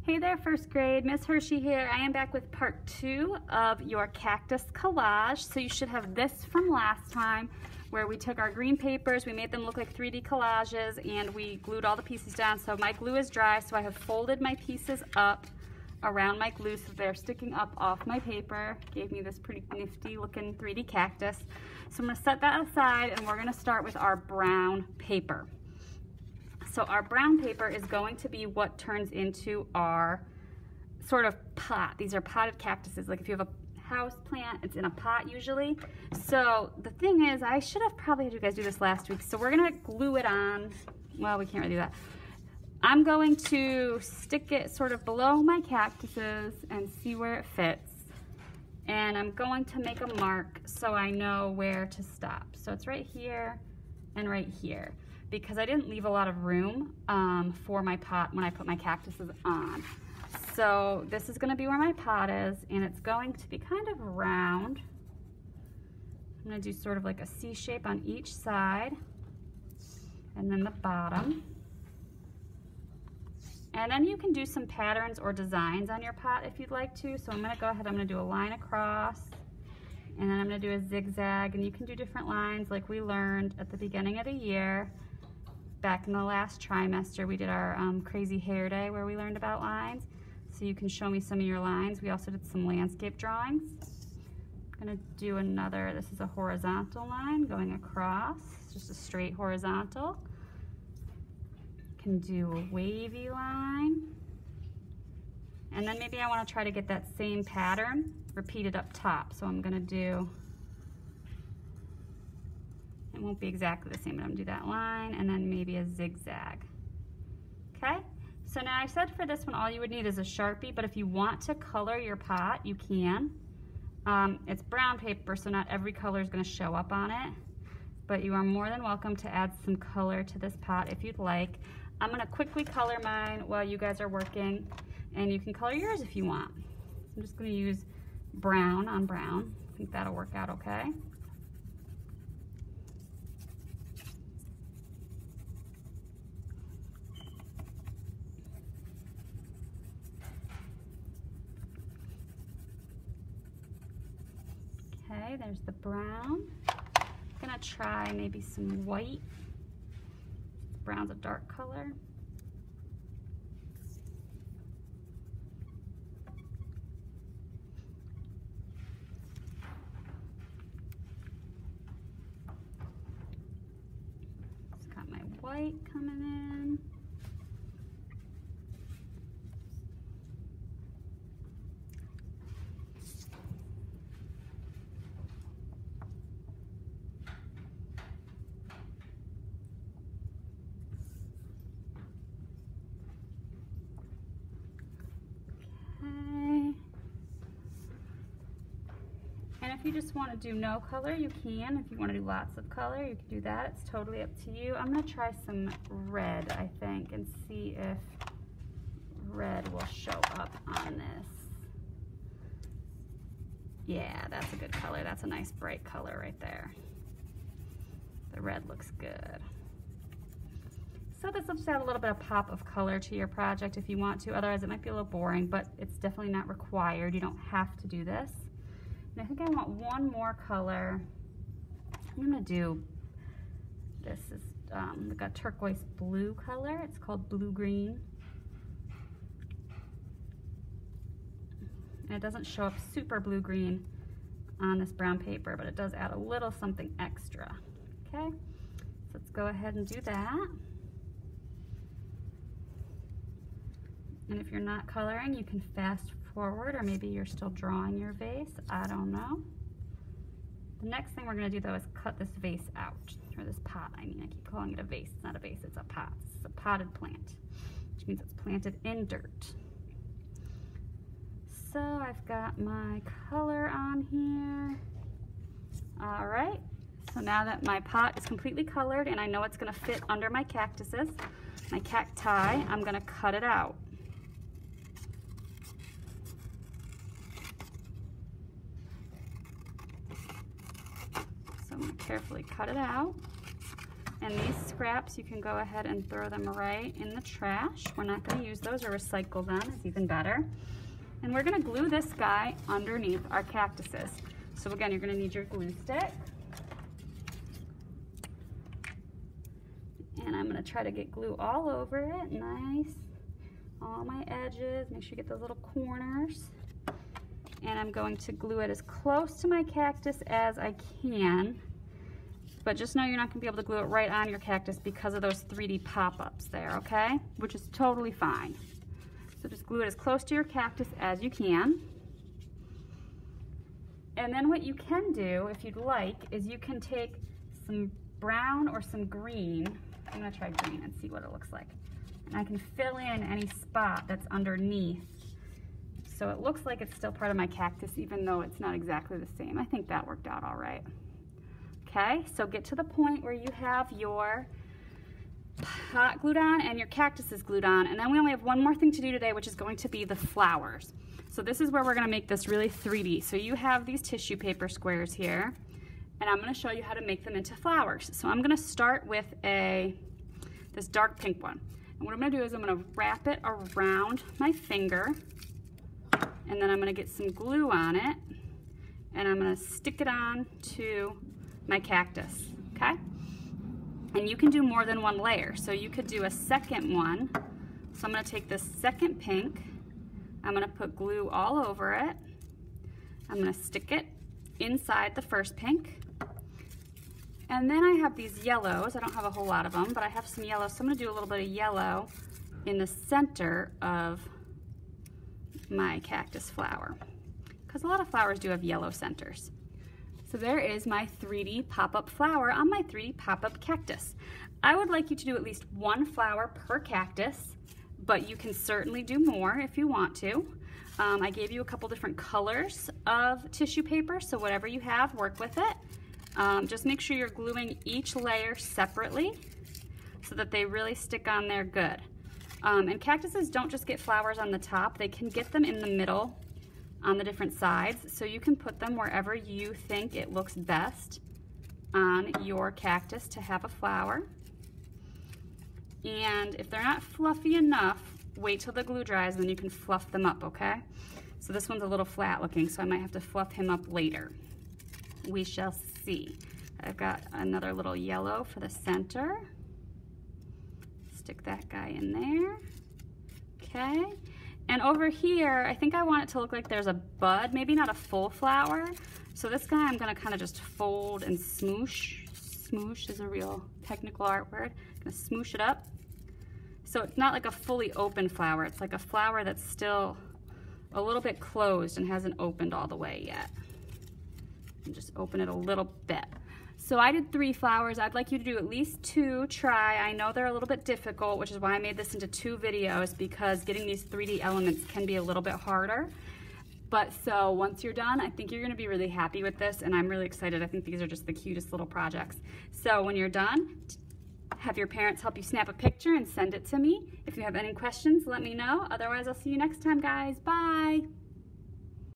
Hey there, first grade. Miss Hershey here. I am back with part 2 of your cactus collage. So you should have this from last time where we took our green papers, we made them look like 3D collages, and we glued all the pieces down. So my glue is dry, so I have folded my pieces up around my glue so they're sticking up off my paper. Gave me this pretty nifty looking 3D cactus. So I'm going to set that aside and we're going to start with our brown paper. So our brown paper is going to be what turns into our sort of pot. These are potted cactuses. Like if you have a house plant, it's in a pot usually. So the thing is, I should have probably had you guys do this last week. So we're gonna glue it on. Well, we can't really do that. I'm going to stick it sort of below my cactuses and see where it fits. And I'm going to make a mark so I know where to stop. So it's right here and right here, because I didn't leave a lot of room for my pot when I put my cactuses on. So this is gonna be where my pot is, and it's going to be kind of round. I'm gonna do sort of like a C shape on each side, and then the bottom. And then you can do some patterns or designs on your pot if you'd like to. So I'm gonna go ahead, I'm gonna do a line across, and then I'm gonna do a zigzag, and you can do different lines like we learned at the beginning of the year. Back in the last trimester, we did our crazy hair day where we learned about lines. So you can show me some of your lines. We also did some landscape drawings. I'm gonna do another, this is a horizontal line going across, just a straight horizontal. Can do a wavy line. And then maybe I wanna try to get that same pattern repeated up top. So I'm gonna do, it won't be exactly the same, but I'm gonna do that line and then maybe a zigzag. Okay, so now I said for this one all you would need is a Sharpie, but if you want to color your pot, you can. It's brown paper, so not every color is gonna show up on it, but you are more than welcome to add some color to this pot if you'd like. I'm gonna quickly color mine while you guys are working, and you can color yours if you want. I'm just gonna use brown on brown. I think that'll work out okay. Okay, there's the brown. I'm gonna try maybe some white. Brown's a dark color. Just got my white coming in. If you just want to do no color, you can. If you want to do lots of color, you can do that. It's totally up to you. I'm going to try some red, I think, and see if red will show up on this. Yeah, that's a good color. That's a nice bright color right there. The red looks good. So this will just add a little bit of pop of color to your project if you want to. Otherwise, it might be a little boring, but it's definitely not required. You don't have to do this. And I think I want one more color. I'm gonna do, this is like a turquoise blue color. It's called blue green. And it doesn't show up super blue green on this brown paper, but it does add a little something extra. Okay, so let's go ahead and do that. And if you're not coloring, you can fast forward, or maybe you're still drawing your vase. I don't know. The next thing we're gonna do though is cut this vase out, or this pot. I mean, I keep calling it a vase. It's not a vase, it's a pot. It's a potted plant, which means it's planted in dirt. So I've got my color on here. All right, so now that my pot is completely colored and I know it's gonna fit under my cactuses, my cacti, I'm gonna cut it out. So I'm gonna carefully cut it out. And these scraps, you can go ahead and throw them right in the trash. We're not going to use those or recycle them. It's even better. And we're going to glue this guy underneath our cactuses. So again, you're going to need your glue stick. And I'm going to try to get glue all over it. Nice. All my edges. Make sure you get those little corners. And I'm going to glue it as close to my cactus as I can. But just know you're not going to be able to glue it right on your cactus because of those 3D pop-ups there, okay? Which is totally fine. So just glue it as close to your cactus as you can. And then what you can do, if you'd like, is you can take some brown or some green. I'm going to try green and see what it looks like. And I can fill in any spot that's underneath. So it looks like it's still part of my cactus, even though it's not exactly the same. I think that worked out all right. Okay, so get to the point where you have your pot glued on and your cactus is glued on, and then we only have one more thing to do today, which is going to be the flowers. So this is where we're going to make this really 3D. So you have these tissue paper squares here, and I'm going to show you how to make them into flowers. So I'm going to start with this dark pink one. And what I'm going to do is I'm going to wrap it around my finger, and then I'm going to get some glue on it, and I'm going to stick it on to my cactus, okay? And you can do more than one layer. So you could do a second one. So I'm gonna take this second pink, I'm gonna put glue all over it. I'm gonna stick it inside the first pink. And then I have these yellows. I don't have a whole lot of them, but I have some yellow. So I'm gonna do a little bit of yellow in the center of my cactus flower, because a lot of flowers do have yellow centers. So there is my 3D pop-up flower on my 3D pop-up cactus. I would like you to do at least one flower per cactus, but you can certainly do more if you want to. I gave you a couple different colors of tissue paper, so whatever you have, work with it. Just make sure you're gluing each layer separately so that they really stick on there good. And cactuses don't just get flowers on the top, they can get them in the middle on the different sides, so you can put them wherever you think it looks best on your cactus to have a flower. And if they're not fluffy enough, wait till the glue dries and then you can fluff them up, okay? So this one's a little flat looking, so I might have to fluff him up later. We shall see. I've got another little yellow for the center. Stick that guy in there. Okay. And over here, I think I want it to look like there's a bud, maybe not a full flower. So this guy I'm gonna kind of just fold and smoosh. Smoosh is a real technical art word. I'm gonna smoosh it up. So it's not like a fully open flower. It's like a flower that's still a little bit closed and hasn't opened all the way yet. And just open it a little bit. So I did 3 flowers. I'd like you to do at least 2. Try. I know they're a little bit difficult, which is why I made this into 2 videos, because getting these 3D elements can be a little bit harder. But so once you're done, I think you're gonna be really happy with this, and I'm really excited. I think these are just the cutest little projects. So when you're done, have your parents help you snap a picture and send it to me. If you have any questions, let me know. Otherwise, I'll see you next time, guys. Bye.